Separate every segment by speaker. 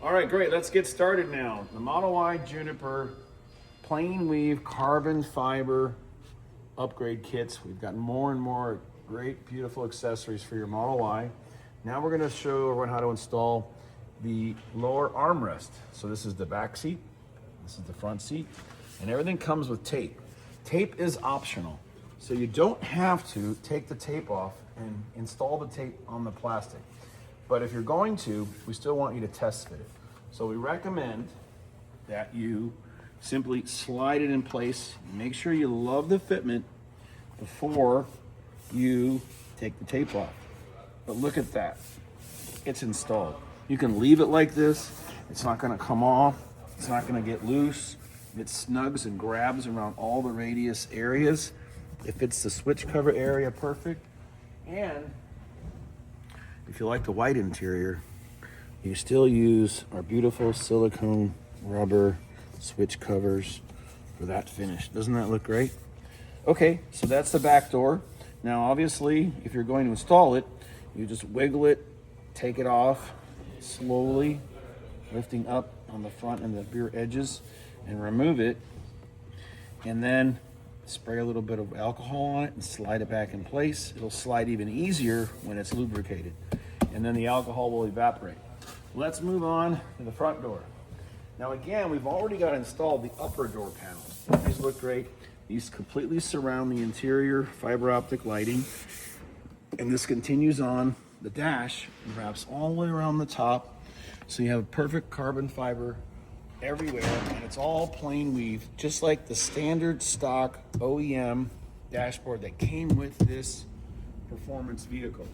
Speaker 1: All right, great. Let's get started now. The Model Y Juniper plain weave carbon fiber upgrade kits. We've got more and more great, beautiful accessories for your Model Y. Now we're going to show everyone how to install the lower armrest. So this is the back seat, this is the front seat, and everything comes with tape. Tape is optional, so you don't have to take the tape off and install the tape on the plastic. But if you're going to, we still want you to test fit it. So we recommend that you simply slide it in place. Make sure you love the fitment before you take the tape off. But look at that, it's installed. You can leave it like this. It's not gonna come off. It's not gonna get loose. It snugs and grabs around all the radius areas. It fits the switch cover area perfect. And if you like the white interior, you still use our beautiful silicone rubber switch covers for that finish. Doesn't that look great? Okay, so that's the back door. Now, obviously, if you're going to install it, you just wiggle it, take it off slowly, lifting up on the front and the rear edges, and remove it. And then spray a little bit of alcohol on it and slide it back in place. It'll slide even easier when it's lubricated. And then the alcohol will evaporate. Let's move on to the front door. Now again, we've already got installed the upper door panels. These look great. These completely surround the interior fiber optic lighting. And this continues on the dash and wraps all the way around the top. So you have perfect carbon fiber everywhere, and it's all plain weave, just like the standard stock OEM dashboard that came with this performance vehicle.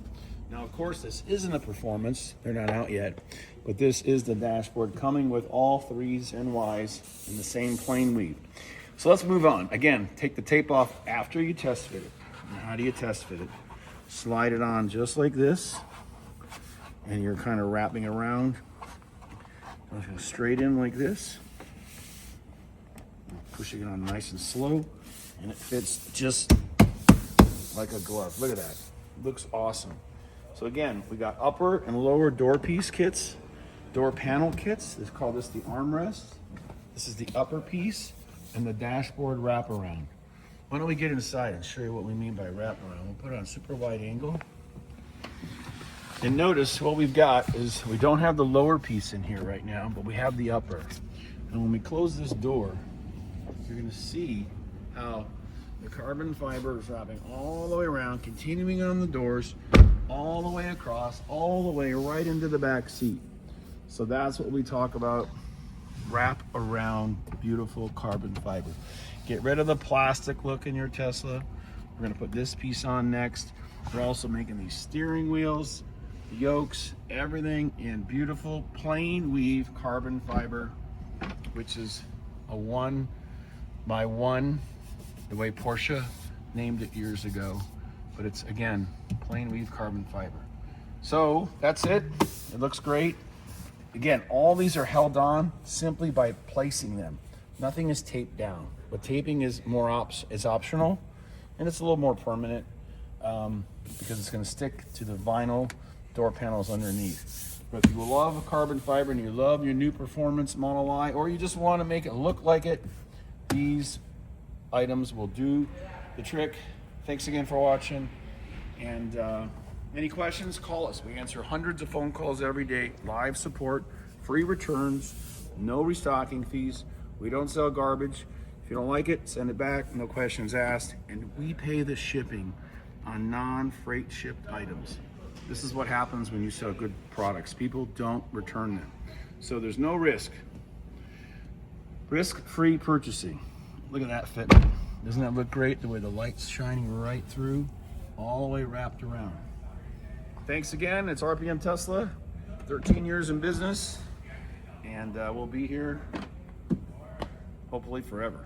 Speaker 1: Now, of course, this isn't a performance, they're not out yet, but this is the dashboard coming with all 3s and Ys in the same plain weave. So let's move on. Again, take the tape off after you test fit it. And how do you test fit it? Slide it on just like this, and you're kind of wrapping around. Straight in like this, pushing it on nice and slow, and it fits just like a glove. Look at that, looks awesome. So again, we got upper and lower door piece kits, door panel kits. Let's call this the armrest. This is the upper piece and the dashboard wraparound. Why don't we get inside and show you what we mean by wraparound? We'll put it on super wide angle. And notice what we've got is we don't have the lower piece in here right now, but we have the upper. And when we close this door, you're gonna see how the carbon fiber is wrapping all the way around, continuing on the doors, all the way across, all the way right into the back seat. So that's what we talk about, wrap around beautiful carbon fiber. Get rid of the plastic look in your Tesla. We're gonna put this piece on next. We're also making these steering wheels, yokes, everything in beautiful plain weave carbon fiber, which is a 1x1, the way Porsche named it years ago. But it's, again, plain weave carbon fiber. So that's it. It looks great. Again, all these are held on simply by placing them. Nothing is taped down. But taping is is optional, and it's a little more permanent because it's going to stick to the vinyl door panels underneath. But if you love carbon fiber and you love your new performance Model Y, or you just want to make it look like it, these items will do the trick. Thanks again for watching, and any questions, call us. We answer hundreds of phone calls every day, live support, free returns, no restocking fees. We don't sell garbage. If you don't like it, send it back, no questions asked, and we pay the shipping on non-freight shipped items. This is what happens when you sell good products. People don't return them. So there's no risk. Risk-free purchasing. Look at that fit. Doesn't that look great? The way the light's shining right through, all the way wrapped around. Thanks again. It's RPM Tesla, 13 years in business, and we'll be here hopefully forever.